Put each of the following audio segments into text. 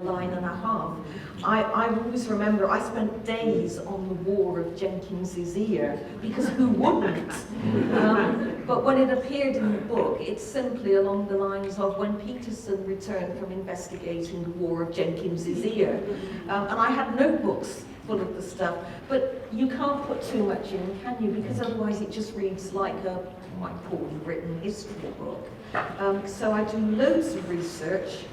line and a half. I always remember I spent days on the War of Jenkins's Ear, because who wouldn't? But when it appeared in the book, it's simply along the lines of when Peterson returned from investigating the War of Jenkins's Ear. And I had notebooks full of the stuff, but you can't put too much in, can you? Because otherwise it just reads like a quite poorly written history book. So I do loads of research.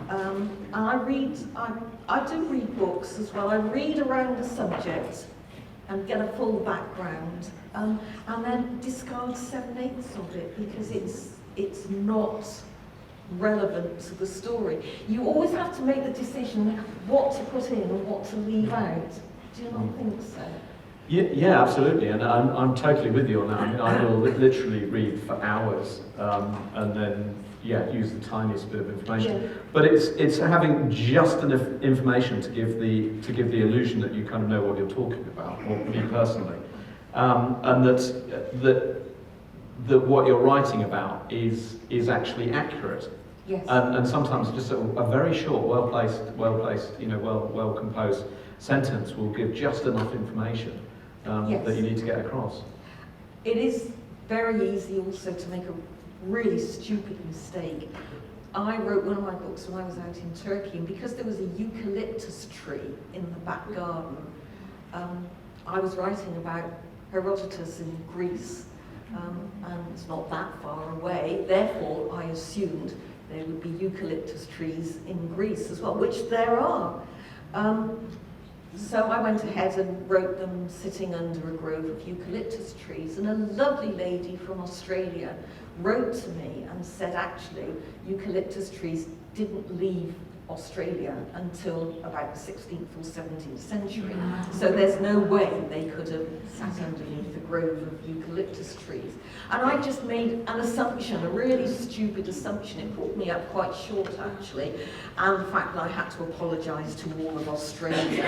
And I do read books as well. I read around the subject and get a full background, and then discard 7/8 of it because it's not relevant to the story. You always have to make the decision what to put in and what to leave out. Do you not think so? Yeah, absolutely, and I'm totally with you on that. I mean, I will literally read for hours, and then use the tiniest bit of information. Yeah. But it's having just enough information to give the illusion that you kind of know what you're talking about, or me personally, and that what you're writing about is actually accurate. Yes. And sometimes just a very short, well placed, well composed sentence will give just enough information that you need to get across. It is very easy also to make a really stupid mistake. I wrote one of my books when I was out in Turkey, and because there was a eucalyptus tree in the back garden, I was writing about Herodotus in Greece, and it's not that far away, therefore I assumed there would be eucalyptus trees in Greece as well, which there are. So I went ahead and wrote them sitting under a grove of eucalyptus trees, and a lovely lady from Australia wrote to me and said actually eucalyptus trees didn't leave Australia until about the 16th or 17th century. So there's no way they could have sat underneath a grove of eucalyptus trees. And I just made an assumption, a really stupid assumption. It put me up quite short actually, and the fact that I had to apologise to all of Australia,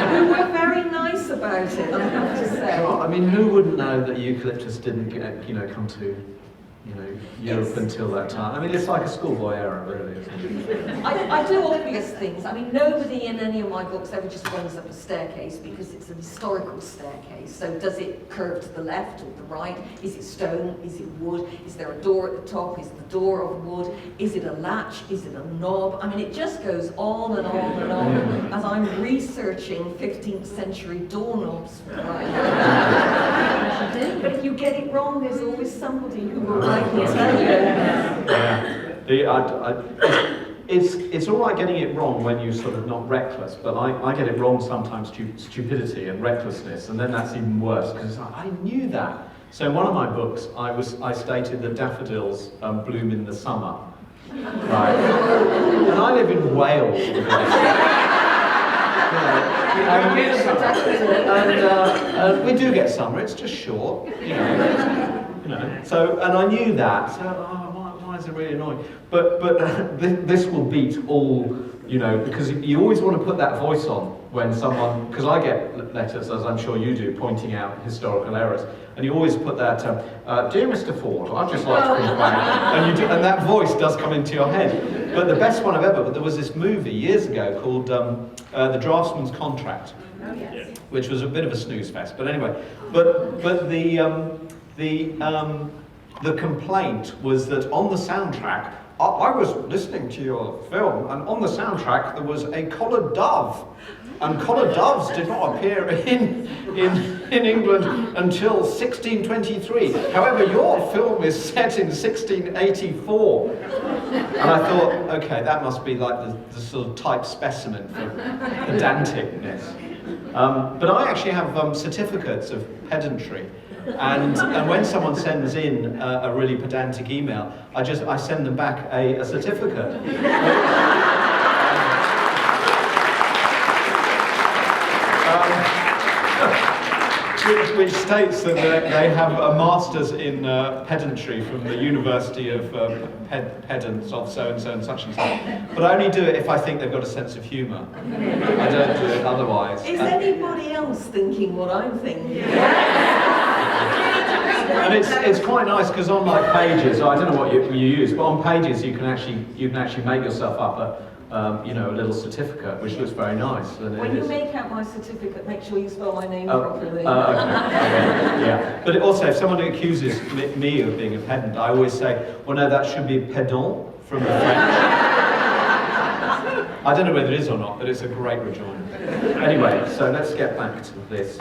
who were very nice about it, I have to say. Well, I mean, who wouldn't know that eucalyptus didn't come to Europe until that time? I mean, it's like a schoolboy error, really, isn't it? I do obvious things. I mean, nobody in any of my books ever just runs up a staircase because it's an historical staircase. So does it curve to the left or the right? Is it stone? Is it wood? Is there a door at the top? Is the door of wood? Is it a latch? Is it a knob? I mean, it just goes on and on and on as I'm researching 15th century doorknobs. But if you get it wrong, there's always somebody who will tell you. It's all right getting it wrong when you're sort of not reckless, but I get it wrong sometimes, stupidity and recklessness, and then that's even worse because it's like, I knew that. So in one of my books, I stated that daffodils bloom in the summer, right? And I live in Wales. And we do get summer. It's just short, So, and I knew that. So, why is it really annoying? But this will beat all, because you always want to put that voice on when someone, because I get letters, as I'm sure you do, pointing out historical errors, and you always put that, dear Mr. Ford, I'd just like to complain, and that voice does come into your head. But the best one I've ever, there was this movie years ago called The Draftsman's Contract, which was a bit of a snooze fest. But anyway, but the complaint was that on the soundtrack, I was listening to your film, and on the soundtrack there was a collared dove, and collared doves did not appear in England until 1623. However, your film is set in 1684. And I thought, okay, that must be like the sort of type specimen for pedanticness. But I actually have certificates of pedantry. And when someone sends in a really pedantic email, I send them back a certificate. Which states that they have a master's in pedantry from the University of Pedants of so-and-so and such and such. But I only do it if I think they've got a sense of humour. I don't do it otherwise. Is anybody else thinking what I'm thinking? And it's quite nice because on like Pages, I don't know what you use, but on Pages you can actually make yourself up you know, a little certificate, which looks very nice. And When it you is. make out my certificate, make sure you spell my name Oh, properly. okay. Yeah. But also, if someone accuses me of being a pedant, I always say, well, no, that should be pedant from the French. I don't know whether it is or not, but it's a great rejoinder. Anyway, so let's get back to this.